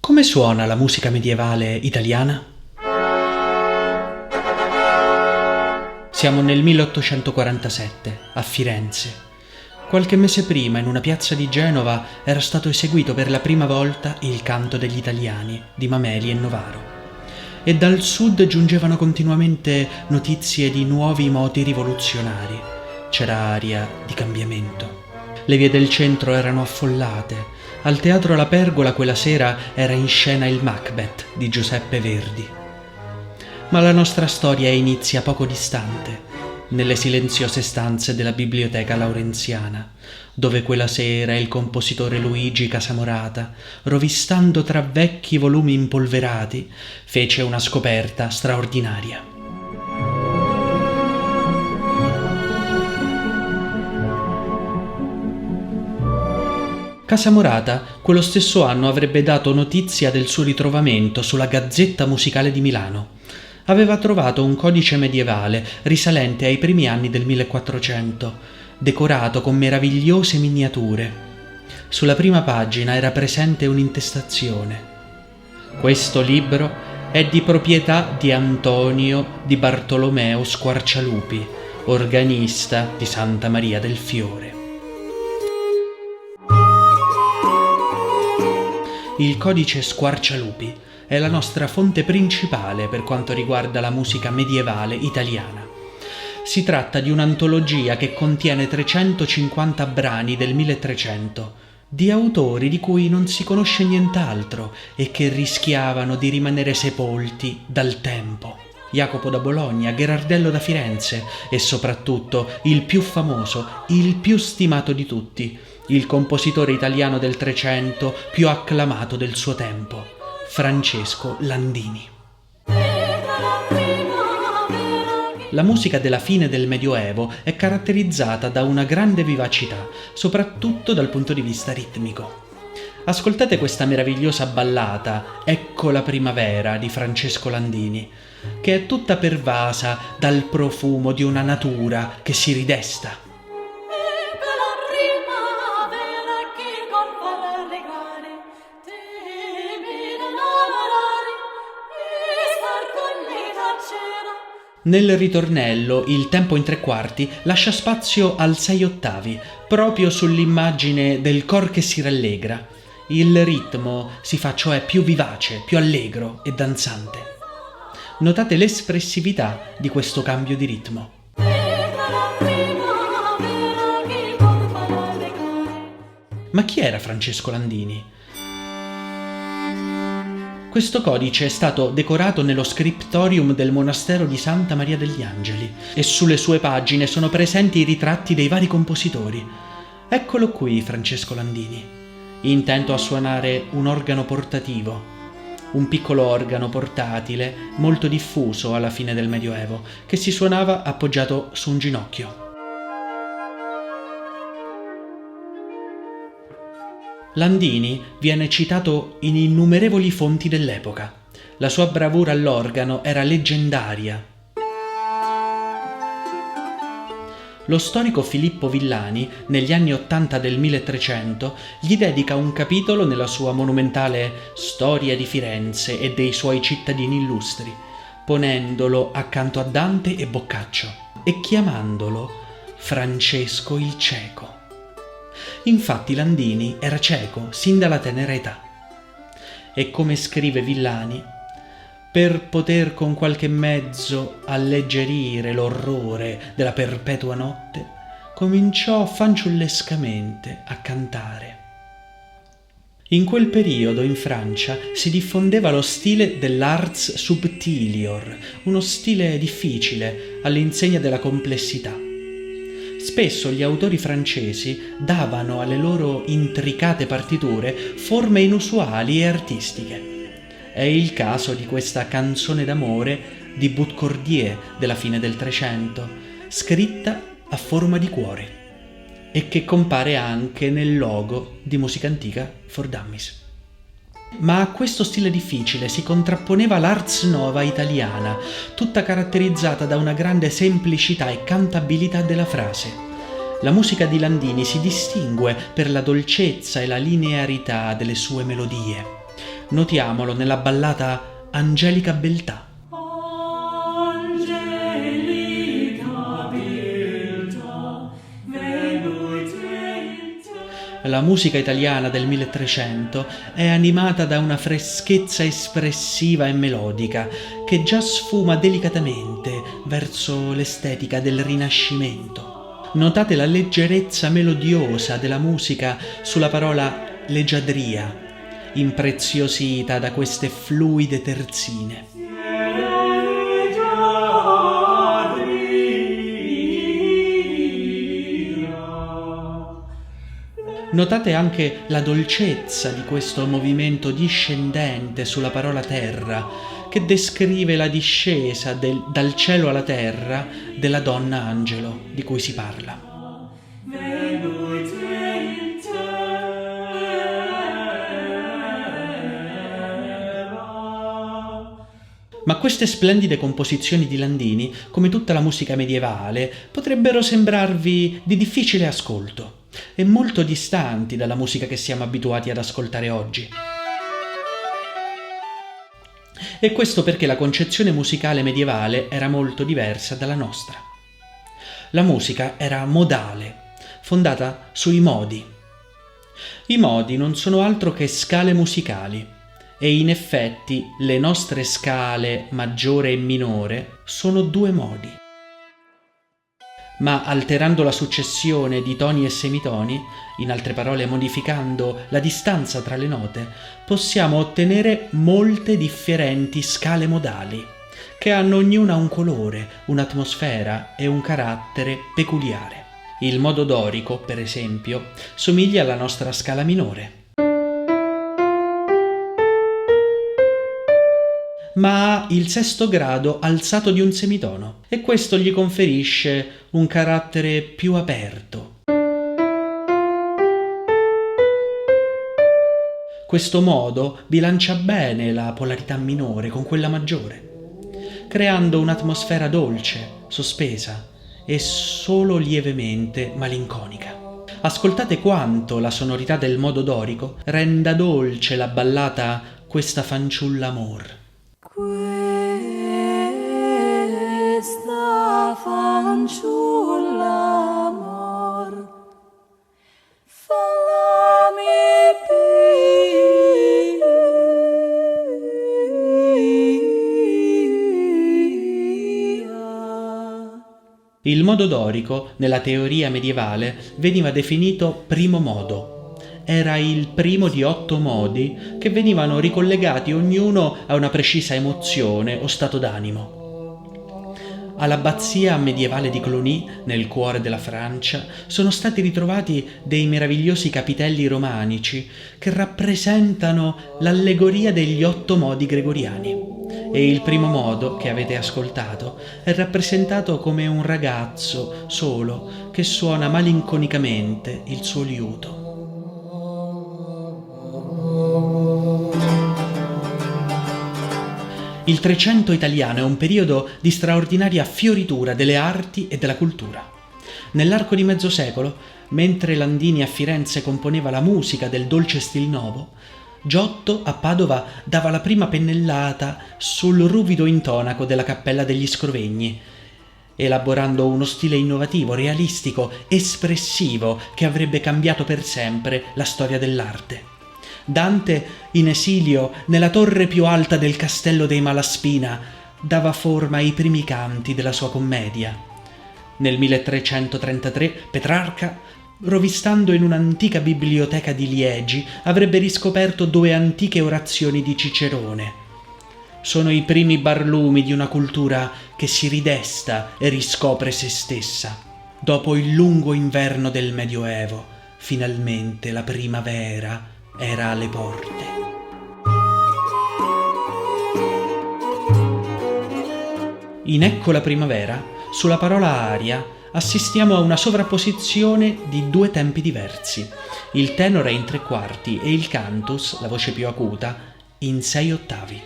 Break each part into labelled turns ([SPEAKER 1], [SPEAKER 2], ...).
[SPEAKER 1] Come suona la musica medievale italiana? Siamo nel 1847, a Firenze. Qualche mese prima, in una piazza di Genova, era stato eseguito per la prima volta il Canto degli Italiani di Mameli e Novaro. E dal sud giungevano continuamente notizie di nuovi moti rivoluzionari. C'era aria di cambiamento. Le vie del centro erano affollate. Al Teatro La Pergola quella sera era in scena il Macbeth di Giuseppe Verdi. Ma la nostra storia inizia poco distante, nelle silenziose stanze della Biblioteca Laurenziana, dove quella sera il compositore Luigi Casamorata, rovistando tra vecchi volumi impolverati, fece una scoperta straordinaria. Casamorata quello stesso anno avrebbe dato notizia del suo ritrovamento sulla Gazzetta Musicale di Milano. Aveva trovato un codice medievale risalente ai primi anni del 1400, decorato con meravigliose miniature. Sulla prima pagina era presente un'intestazione. Questo libro è di proprietà di Antonio di Bartolomeo Squarcialupi, organista di Santa Maria del Fiore. Il codice Squarcialupi è la nostra fonte principale per quanto riguarda la musica medievale italiana. Si tratta di un'antologia che contiene 350 brani del 1300, di autori di cui non si conosce nient'altro e che rischiavano di rimanere sepolti dal tempo. Jacopo da Bologna, Gherardello da Firenze e soprattutto il più famoso, il più stimato di tutti, il compositore italiano del Trecento più acclamato del suo tempo, Francesco Landini. La musica della fine del Medioevo è caratterizzata da una grande vivacità, soprattutto dal punto di vista ritmico. Ascoltate questa meravigliosa ballata, Ecco la primavera, di Francesco Landini, che è tutta pervasa dal profumo di una natura che si ridesta. Nel ritornello il tempo in tre quarti lascia spazio al 6/8, proprio sull'immagine del cor che si rallegra. Il ritmo si fa cioè più vivace, più allegro e danzante. Notate l'espressività di questo cambio di ritmo. Ma chi era Francesco Landini? Questo codice è stato decorato nello scriptorium del monastero di Santa Maria degli Angeli e sulle sue pagine sono presenti i ritratti dei vari compositori. Eccolo qui Francesco Landini, intento a suonare un organo portativo, un piccolo organo portatile molto diffuso alla fine del Medioevo, che si suonava appoggiato su un ginocchio. Landini viene citato in innumerevoli fonti dell'epoca. La sua bravura all'organo era leggendaria. Lo storico Filippo Villani, negli anni '80 del 1300, gli dedica un capitolo nella sua monumentale Storia di Firenze e dei suoi cittadini illustri, ponendolo accanto a Dante e Boccaccio e chiamandolo Francesco il Cieco. Infatti Landini era cieco sin dalla tenera età e, come scrive Villani, per poter con qualche mezzo alleggerire l'orrore della perpetua notte, cominciò fanciullescamente a cantare. In quel periodo in Francia si diffondeva lo stile dell'ars subtilior, uno stile difficile all'insegna della complessità. Spesso gli autori francesi davano alle loro intricate partiture forme inusuali e artistiche. È il caso di questa canzone d'amore di Boutcordier della fine del Trecento, scritta a forma di cuore e che compare anche nel logo di Musica Antica for Dummies. Ma a questo stile difficile si contrapponeva l'ars nova italiana, tutta caratterizzata da una grande semplicità e cantabilità della frase. La musica di Landini si distingue per la dolcezza e la linearità delle sue melodie. Notiamolo nella ballata Angelica Beltà. La musica italiana del 1300 è animata da una freschezza espressiva e melodica che già sfuma delicatamente verso l'estetica del Rinascimento. Notate la leggerezza melodiosa della musica sulla parola leggiadria, impreziosita da queste fluide terzine. Notate anche la dolcezza di questo movimento discendente sulla parola terra, che descrive la discesa dal cielo alla terra della donna angelo di cui si parla. Ma queste splendide composizioni di Landini, come tutta la musica medievale, potrebbero sembrarvi di difficile ascolto e molto distanti dalla musica che siamo abituati ad ascoltare oggi. E questo perché la concezione musicale medievale era molto diversa dalla nostra. La musica era modale, fondata sui modi. I modi non sono altro che scale musicali, e in effetti le nostre scale maggiore e minore sono 2 modi. Ma alterando la successione di toni e semitoni, in altre parole modificando la distanza tra le note, possiamo ottenere molte differenti scale modali, che hanno ognuna un colore, un'atmosfera e un carattere peculiare. Il modo dorico, per esempio, somiglia alla nostra scala minore, ma ha il 6° grado alzato di un semitono e questo gli conferisce un carattere più aperto. Questo modo bilancia bene la polarità minore con quella maggiore, creando un'atmosfera dolce, sospesa e solo lievemente malinconica. Ascoltate quanto la sonorità del modo dorico renda dolce la ballata Questa fanciulla amor.
[SPEAKER 2] Questa fanciulla amor, fallami pia.
[SPEAKER 1] Il modo dorico, nella teoria medievale, veniva definito primo modo. Era il primo di 8 modi che venivano ricollegati ognuno a una precisa emozione o stato d'animo. All'abbazia medievale di Cluny, nel cuore della Francia, sono stati ritrovati dei meravigliosi capitelli romanici che rappresentano l'allegoria degli 8 modi gregoriani. E il primo modo, che avete ascoltato, è rappresentato come un ragazzo solo che suona malinconicamente il suo liuto. Il Trecento italiano è un periodo di straordinaria fioritura delle arti e della cultura. Nell'arco di mezzo secolo, mentre Landini a Firenze componeva la musica del dolce stil nuovo, Giotto a Padova dava la prima pennellata sul ruvido intonaco della Cappella degli Scrovegni, elaborando uno stile innovativo, realistico, espressivo che avrebbe cambiato per sempre la storia dell'arte. Dante, in esilio nella torre più alta del castello dei Malaspina, dava forma ai primi canti della sua commedia. Nel 1333 Petrarca, rovistando in un'antica biblioteca di Liegi, avrebbe riscoperto 2 antiche orazioni di Cicerone. Sono i primi barlumi di una cultura che si ridesta e riscopre se stessa. Dopo il lungo inverno del Medioevo, finalmente la primavera era alle porte. In Ecco la primavera, sulla parola aria, assistiamo a una sovrapposizione di 2 tempi diversi. Il tenore è in 3/4 e il cantus, la voce più acuta, in 6 ottavi.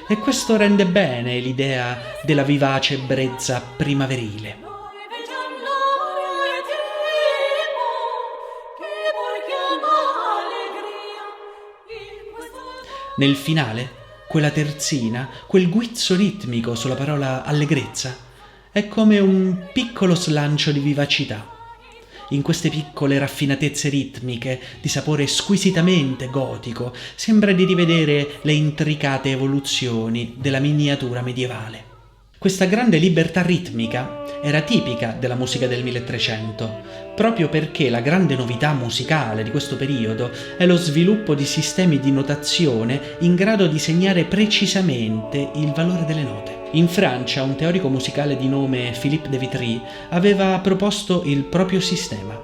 [SPEAKER 1] E questo rende bene l'idea della vivace brezza primaverile. Nel finale, quella terzina, quel guizzo ritmico sulla parola allegrezza, è come un piccolo slancio di vivacità. In queste piccole raffinatezze ritmiche, di sapore squisitamente gotico, sembra di rivedere le intricate evoluzioni della miniatura medievale. Questa grande libertà ritmica era tipica della musica del 1300, proprio perché la grande novità musicale di questo periodo è lo sviluppo di sistemi di notazione in grado di segnare precisamente il valore delle note. In Francia, un teorico musicale di nome Philippe de Vitry aveva proposto il proprio sistema.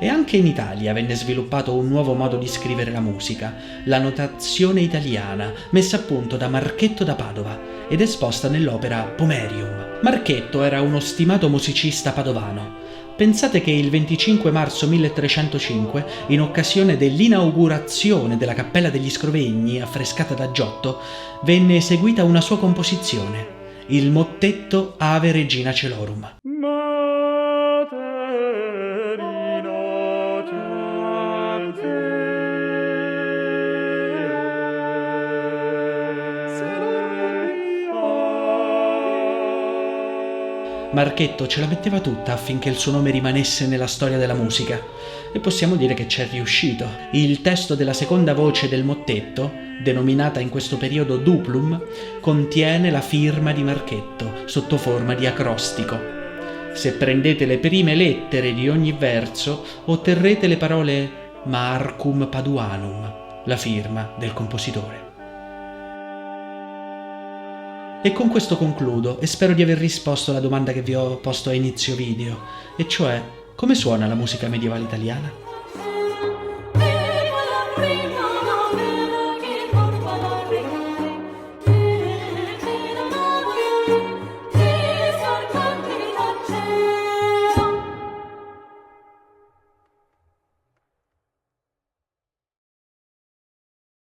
[SPEAKER 1] E anche in Italia venne sviluppato un nuovo modo di scrivere la musica, la notazione italiana, messa a punto da Marchetto da Padova ed esposta nell'opera Pomerium. Marchetto era uno stimato musicista padovano. Pensate che il 25 marzo 1305, in occasione dell'inaugurazione della Cappella degli Scrovegni, affrescata da Giotto, venne eseguita una sua composizione, il mottetto Ave Regina Celorum. Marchetto ce la metteva tutta affinché il suo nome rimanesse nella storia della musica e possiamo dire che ci è riuscito. Il testo della seconda voce del mottetto, denominata in questo periodo Duplum, contiene la firma di Marchetto sotto forma di acrostico. Se prendete le prime lettere di ogni verso otterrete le parole Marcum Paduanum, la firma del compositore. E con questo concludo e spero di aver risposto alla domanda che vi ho posto a inizio video, e cioè: come suona la musica medievale italiana?